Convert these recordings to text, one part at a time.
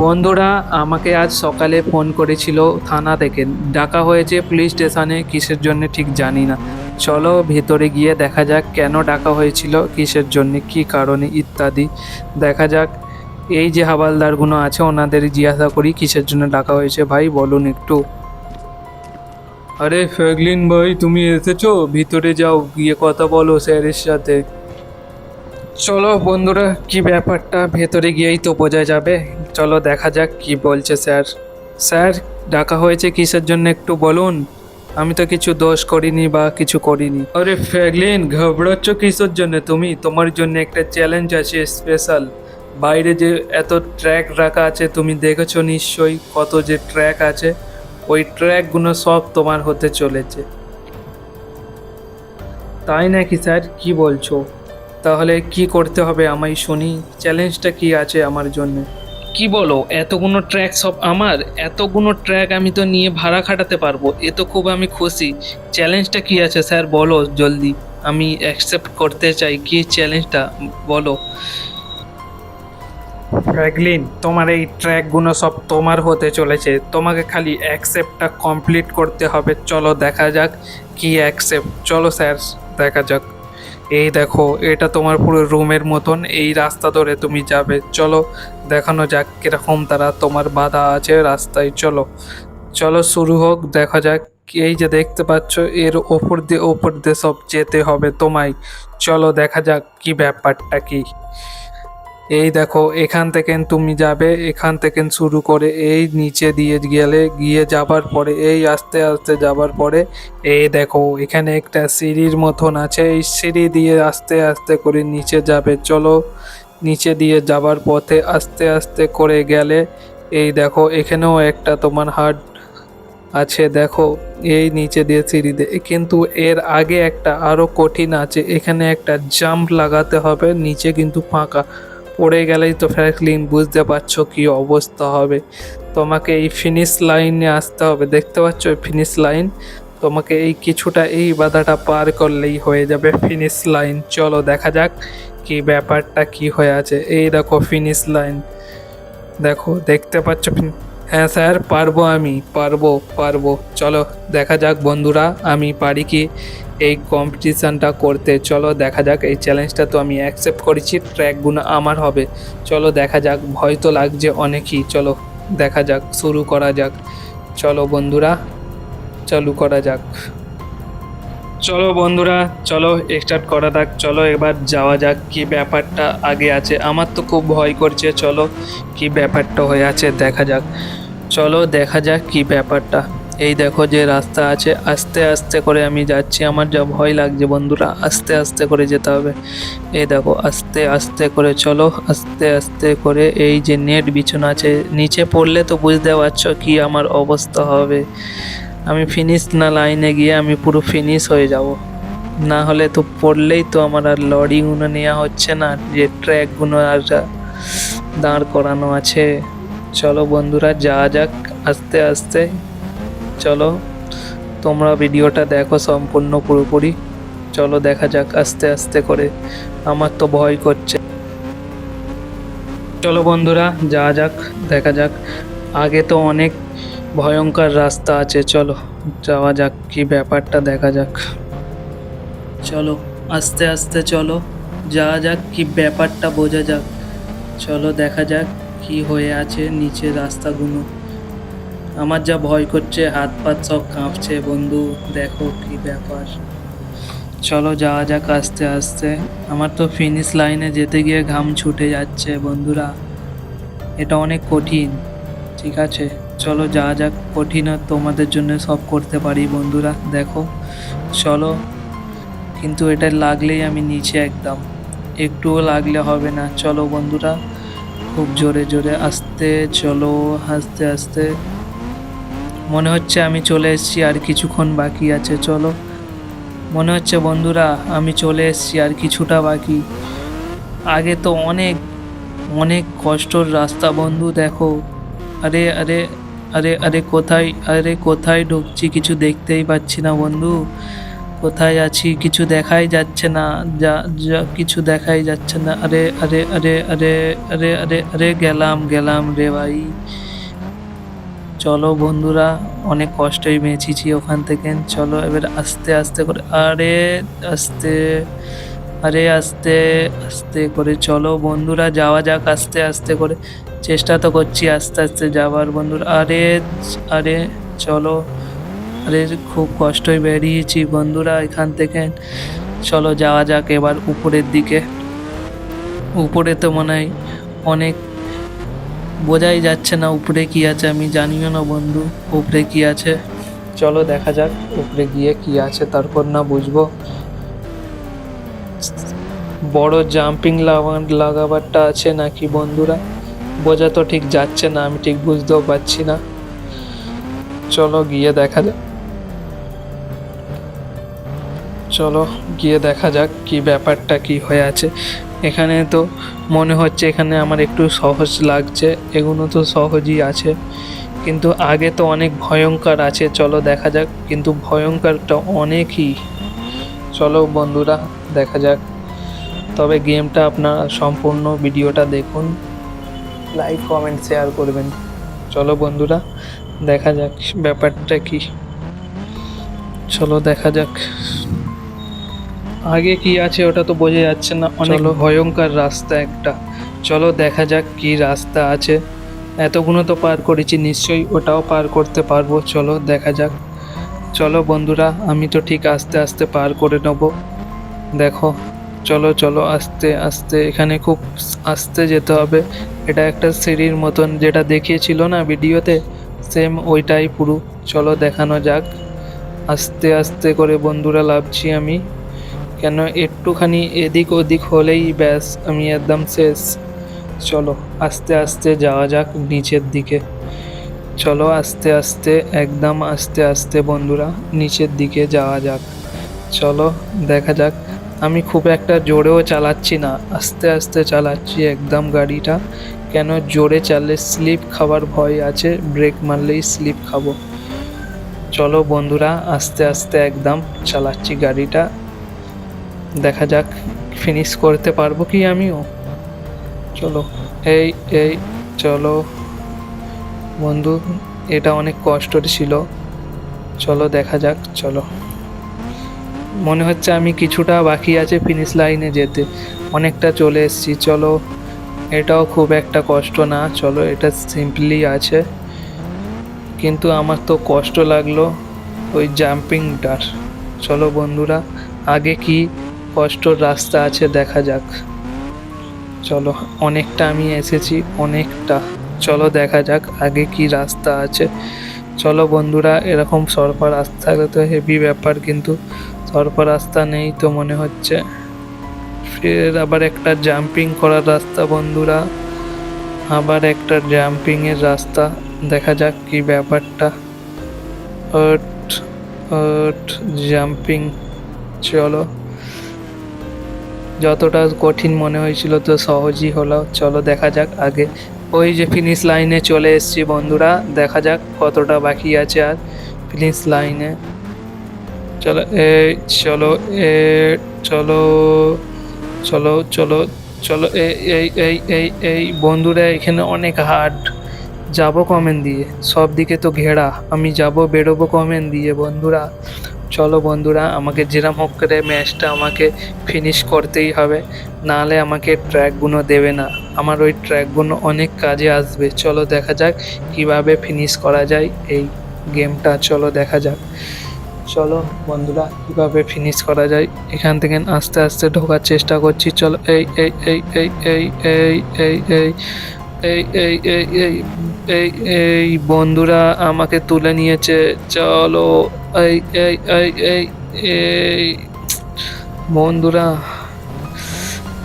বন্ধুরা আমাকে আজ সকালে ফোন করেছিল থানা থেকে, ডাকা হয়েছে পুলিশ স্টেশনে, কিসের জন্য ঠিক জানি না। চলো ভেতরে গিয়ে দেখা যাক কেন ডাকা হয়েছিল, কিসের জন্য, কি কারণে ইত্যাদি দেখা যাক। এই যে হাবালদারগুলো আছে ওনাদের জিজ্ঞাসা করি কিসের জন্য ডাকা হয়েছে। ভাই বলুন একটু। আরে ফ্র্যাঙ্কলিন ভাই, তুমি এসেছো? ভিতরে যাও, গিয়ে কথা বলো স্যারের সাথে। চলো বন্ধুরা, কি ব্যাপারটা ভেতরে গিয়েই তো বোঝা যাবে। চলো দেখা যাক কি বলছে স্যার। স্যার, ডাকা হয়েছে কিসের জন্য একটু বলুন। আমি তো কিছু দোষ করিনি বা কিছু করিনি। আরে ফ্র্যাঙ্কলিন, ঘাবড়াচ্ছ কিসের জন্য তুমি? তোমার জন্য একটা চ্যালেঞ্জ আছে স্পেশাল। বাইরে যে এত ট্র্যাক রাখা আছে তুমি দেখেছো নিশ্চয়ই, কত যে ট্র্যাক আছে। ওই ট্র্যাকগুলো সব তোমার হতে চলেছে। তাই নাকি স্যার? কি বলছো? তাহলে কি করতে হবে আমায় শুনি। চ্যালেঞ্জটা কি আছে আমার জন্য? কি বলো, এতগুলো ট্র্যাক সব আমার? এতগুলো ট্র্যাক আমি তো নিয়ে ভাড়া খাটাতে পারবো, এ তো খুব আমি খুশি। চ্যালেঞ্জটা কি আছে স্যার, বলো জলদি। আমি অ্যাকসেপ্ট করতে চাই। কি চ্যালেঞ্জটা বলো। ফ্র্যাঙ্কলিন, তোমার এই ট্র্যাকগুলো সব তোমার হতে চলেছে, তোমাকে খালি অ্যাকসেপ্টটা কমপ্লিট করতে হবে। চলো দেখা যাক কি অ্যাকসেপ্ট। চলো স্যার, দেখা যাক। এই দেখো, এটা তোমার পুরো রুমের মতন, এই রাস্তা ধরে তুমি যাবে। চলো দেখানো যাক কিরকম তারা তোমার বাধা আছে রাস্তায়। চলো চলো শুরু হোক, দেখা যাক। এই যে দেখতে পাচ্ছ, এর ওপর দিয়ে সব যেতে হবে তোমায়। চলো দেখা যাক কি ব্যাপারটা কি। এই দেখো, এখান থেকে তুমি যাবে, এখান থেকে শুরু করে এই নিচে দিয়ে গেলে, গিয়ে যাবার পরে এই আস্তে আস্তে যাবার পরে এই দেখো এখানে একটা সিঁড়ির মতন আছে, এই সিঁড়ি দিয়ে আস্তে আস্তে করে নিচে যাবে। চলো নিচে দিয়ে যাবার পথে আস্তে আস্তে করে গেলে এই দেখো এখানেও একটা তোমার হাট আছে। দেখো এই নিচে দিয়ে সিঁড়ি দিয়ে, কিন্তু এর আগে একটা আরো কঠিন আছে। এখানে একটা জাম্প লাগাতে হবে, নিচে কিন্তু ফাঁকা। পড়ে গেলেই তো ফ্র্যাঙ্কলিন বুঝতে পারছো কি অবস্থা হবে। তোমাকে এই ফিনিশ লাইনে আসতে হবে, দেখতে পাচ্ছ ফিনিশ লাইন। তোমাকে এই কিছুটা এই বাধাটা পার করলেই হয়ে যাবে ফিনিশ লাইন। চলো দেখা যাক কি ব্যাপারটা কি হয়ে আছে। এই দেখো ফিনিশ লাইন, দেখো দেখতে পাচ্ছ। হ্যাঁ স্যার, পারবো, আমি পারবো পারবো। চলো দেখা যাক বন্ধুরা, আমি পারি কি এই কম্পিটিশানটা করতে। চলো দেখা যাক, এই চ্যালেঞ্জটা তো আমি অ্যাকসেপ্ট করেছি, ট্র্যাকগুলো আমার হবে। চলো দেখা যাক, ভয় তো লাগছে অনেকই। চলো দেখা যাক, শুরু করা যাক। চলো বন্ধুরা, চালু করা যাক। চলো বন্ধুরা, চলো স্টার্ট করা যাক। চলো এবার যাওয়া যাক কি ব্যাপারটা আগে আছে। আমার তো খুব ভয় করছে। চলো কি ব্যাপারটা হয়ে আছে দেখা যাক। চলো দেখা যাক কি ব্যাপারটা। এই দেখো যে রাস্তা আছে, আস্তে আস্তে করে আমি যাচ্ছি। আমার যা ভয় লাগছে বন্ধুরা, আস্তে আস্তে করে যেতে হবে। এই দেখো আস্তে আস্তে করে চলো, আস্তে আস্তে করে। এই যে নেট বিছানো আছে, নিচে পড়লে তো বুঝতে পারছো কি আমার অবস্থা হবে। আমি ফিনিশ না লাইনে গিয়ে আমি পুরো ফিনিশ হয়ে যাব, না হলে তো পড়লেই তো আমার আর লরিগুলো নেওয়া হচ্ছে না, যে ট্র্যাকগুলো আর দাঁড় করানো আছে। চলো বন্ধুরা যাওয়া যাক আস্তে আস্তে। চলো তোমরা ভিডিওটা দেখো সম্পূর্ণ পুরোপুরি। চলো দেখা যাক আস্তে আস্তে করে, আমার তো ভয় করছে। চলো বন্ধুরা যাওয়া যাক, দেখা যাক। আগে তো অনেক ভয়ঙ্কর রাস্তা আছে, চলো যাওয়া যাক কি ব্যাপারটা দেখা যাক। চলো আস্তে আস্তে চলো, যাওয়া যাক কি ব্যাপারটা বোঝা যাক। চলো দেখা যাক কি হয়ে আছে নিচে রাস্তাগুলো। আমার যা ভয় করছে, হাত পা সব কাঁপছে বন্ধু, দেখো কি ব্যাপার। চলো যাওয়া যাক আস্তে আস্তে। আমার তো ফিনিশ লাইনে যেতে গিয়ে ঘাম ছুটে যাচ্ছে বন্ধুরা, এটা অনেক কঠিন। ঠিক আছে চলো যাওয়া যাক, কঠিন আর তোমাদের জন্য সব করতে পারি বন্ধুরা, দেখো। চলো, কিন্তু এটা লাগলেই আমি নিচে একদম, একটুও লাগলে হবে না। চলো বন্ধুরা, খুব জোরে জোরে আস্তে চলো, আস্তে আস্তে। মনে হচ্ছে আমি চলে এসেছি, আর কিছুক্ষণ বাকি আছে। চলো, মনে হচ্ছে বন্ধুরা আমি চলে এসেছি, আর কিছুটা বাকি। আগে তো অনেক অনেক কষ্টর রাস্তা বন্ধু, দেখো। আরে আরে আরে আরে কোথায়, আরে কোথায় ঢুকছি কিছু দেখতেই পাচ্ছি না বন্ধু। কোথায় আছি কিছু দেখাই যাচ্ছে না, যা যা কিছু দেখাই যাচ্ছে না। আরে আরে আরে আরে আরে আরে আরে গেলাম গেলাম রে ভাই। চলো বন্ধুরা, অনেক কষ্টই বেঁচেছি ওখান থেকে। চলো এবার আস্তে আস্তে করে, আরে আস্তে, আরে আস্তে আস্তে করে চলো বন্ধুরা, যাওয়া যাক আস্তে আস্তে করে। চেষ্টা তো করছি আস্তে আস্তে যাওয়ার বন্ধুরা। আরে আরে চলো, আরে খুব কষ্টই বেরিয়েছি বন্ধুরা এখান থেকে। চলো যাওয়া যাক এবার উপরের দিকে। উপরে তো মনে হয় অনেক, বোঝাই যাচ্ছে না উপরে কি আছে, আমি জানিও না বন্ধু উপরে কি আছে। চলো দেখা যাক উপরে গিয়ে কি আছে, তারপর না বুঝবো। বড় জাম্পিং লাগাবারটা আছে নাকি বন্ধুরা, বোঝা তো ঠিক যাচ্ছে না, আমি ঠিক বুঝতেও পারছি না। চলো গিয়ে দেখা যাক, চলো গিয়ে দেখা যাক কি ব্যাপারটা কি হয়ে আছে এখানে। তো মনে হচ্ছে এখানে আমার একটু সহজ লাগছে, এগুলো তো সহজই আছে, কিন্তু আগে তো অনেক ভয়ঙ্কর আছে। চলো দেখা যাক, কিন্তু ভয়ঙ্করটা অনেকই। চলো বন্ধুরা দেখা যাক, তবে গেমটা আপনারা সম্পূর্ণ ভিডিওটা দেখুন, লাইক কমেন্ট শেয়ার করবেন। চলো বন্ধুরা দেখা যাক ব্যাপারটা কি, চলো দেখা যাক। আগে কি আছে ওটা তো বোঝা যাচ্ছে না, অনেক ভয়ঙ্কর রাস্তা একটা। চলো দেখা যাক কি রাস্তা আছে, এতগুলো তো পার করেছি, নিশ্চয়ই ওটাও পার করতে পারবো। চলো দেখা যাক। চলো বন্ধুরা, আমি তো ঠিক আস্তে আস্তে পার করে নেব, দেখো। চলো চলো আস্তে আস্তে, এখানে খুব আস্তে যেতে হবে। এটা একটা সিঁড়ির মতন যেটা দেখিয়েছিল না ভিডিওতে, সেম ওইটাই পুরো। চলো দেখানো যাক, আস্তে আস্তে করে বন্ধুরা লাভছি আমি, কেন একটুখানি এদিক ওদিক হলেই ব্যাস আমি একদম শেষ। চলো আস্তে আস্তে যাওয়া যাক নিচের দিকে। চলো আস্তে আস্তে, একদম আস্তে আস্তে বন্ধুরা নিচের দিকে যাওয়া যাক। চলো দেখা যাক। আমি খুব একটা জোরেও চালাচ্ছি না, আস্তে আস্তে চালাচ্ছি একদম গাড়িটা, কেন জোরে চাললে স্লিপ খাবার ভয় আছে, ব্রেক মারলেই স্লিপ খাবো। চলো বন্ধুরা আস্তে আস্তে একদম চালাচ্ছি গাড়িটা, দেখা যাক ফিনিশ করতে পারবো কি আমিও। চলো এই এই চলো বন্ধু, এটা অনেক কষ্টের ছিল। চলো দেখা যাক। চলো, মনে হচ্ছে আমি কিছুটা বাকি আছে ফিনিশ লাইনে যেতে, অনেকটা চলে এসেছি। চলো এটাও খুব একটা কষ্ট না, চলো এটা সিম্পলি আছে, কিন্তু আমার তো কষ্ট লাগলো ওই জাম্পিংটার। চলো বন্ধুরা আগে কি কষ্টর রাস্তা আছে দেখা যাক। চলো অনেকটা আমি এসেছি, অনেকটা। চলো দেখা যাক আগে কি রাস্তা আছে। চলো বন্ধুরা, এরকম সরপা রাস্তা থাকলে তো হেভি ব্যাপার, কিন্তু সরপা রাস্তা নেই তো মনে হচ্ছে। ফের আবার একটা জাম্পিং করার রাস্তা বন্ধুরা, আবার একটা জাম্পিংয়ের রাস্তা, দেখা যাক কি ব্যাপারটা। জাম্পিং, চলো যতটা কঠিন মনে হয়েছিল তো সহজই হলো। চলো দেখা যাক আগে, ওই যে ফিনিশ লাইনে চলে এসেছি বন্ধুরা, দেখা যাক কতটা বাকি আছে আর ফিনিশ লাইনে। চলো চলো চলো চলো চলো চলো এই এই এই এই এই বন্ধুরা, এখানে অনেক হার্ড, যাবো কমেন দিয়ে, সব দিকে তো ঘেরা, আমি যাব বেরোবো কমেন দিয়ে বন্ধুরা। চলো বন্ধুরা, আমাকে যেরম হোক করে ম্যাচটা আমাকে ফিনিশ করতেই হবে, নাহলে আমাকে ট্র্যাকগুলো দেবে না, আমার ওই ট্র্যাকগুলো অনেক কাজে আসবে। চলো দেখা যাক কিভাবে ফিনিশ করা যায় এই গেমটা, চলো দেখা যাক। চলো বন্ধুরা কীভাবে ফিনিশ করা যায়, এখান থেকে আস্তে আস্তে ঢোকার চেষ্টা করছি। চলো এই এই এই এই এই এই এই এই এই এই এই এই এই এই বন্ধুরা আমাকে তুলে নিয়েছে। চলো এই এই এই এই এই বন্ধুরা,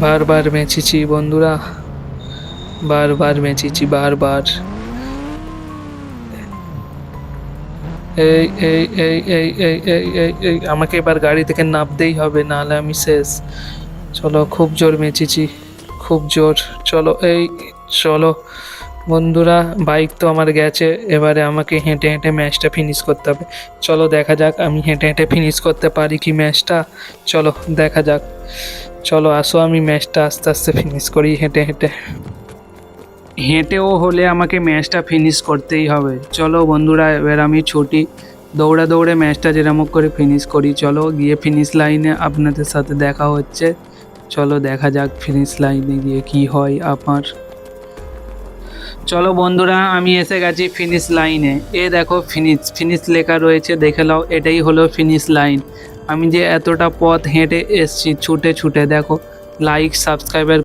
বারবার বেঁচেছি বন্ধুরা, বারবার বেঁচেছি বারবার। এই এই এই এই এই এই এই এই আমাকে এবার গাড়ি থেকে নামতেই হবে, নাহলে আমি শেষ। চলো খুব জোর বেঁচেছি, খুব জোর। চলো এই চলো বন্ধুরা বাইক তো আমার গেছে, এবারে আমাকে হেঁটে হেঁটে ম্যাচটা ফিনিশ করতে হবে। চলো দেখা যাক আমি হেঁটে হেঁটে ফিনিশ করতে পারি কি ম্যাচটা। চলো দেখা যাক। চলো আসো আমি ম্যাচটা আস্তে আস্তে ফিনিশ করি হেঁটে হেঁটে। হেঁটেও হলে আমাকে ম্যাচটা ফিনিশ করতেই হবে। চলো বন্ধুরা এবার আমি ছুটি, দৌড়ে দৌড়ে ম্যাচটা যেরকম করে ফিনিশ করি। চলো গিয়ে ফিনিশ লাইনে আপনাদের সাথে দেখা হচ্ছে। চলো দেখা যাক ফিনিশ লাইনে গিয়ে কি হয় আমার। চলো বন্ধুরা আমি এসে গেছি ফিনিশ লাইনে। এ দেখো ফিনিশ ফিনিশ লেখা রয়েছে, দেখে নাও এটাই হলো ফিনিশ লাইন। আমি যে এতটা পথ হেঁটে এসছি ছুটে ছুটে, দেখো লাইক সাবস্ক্রাইবার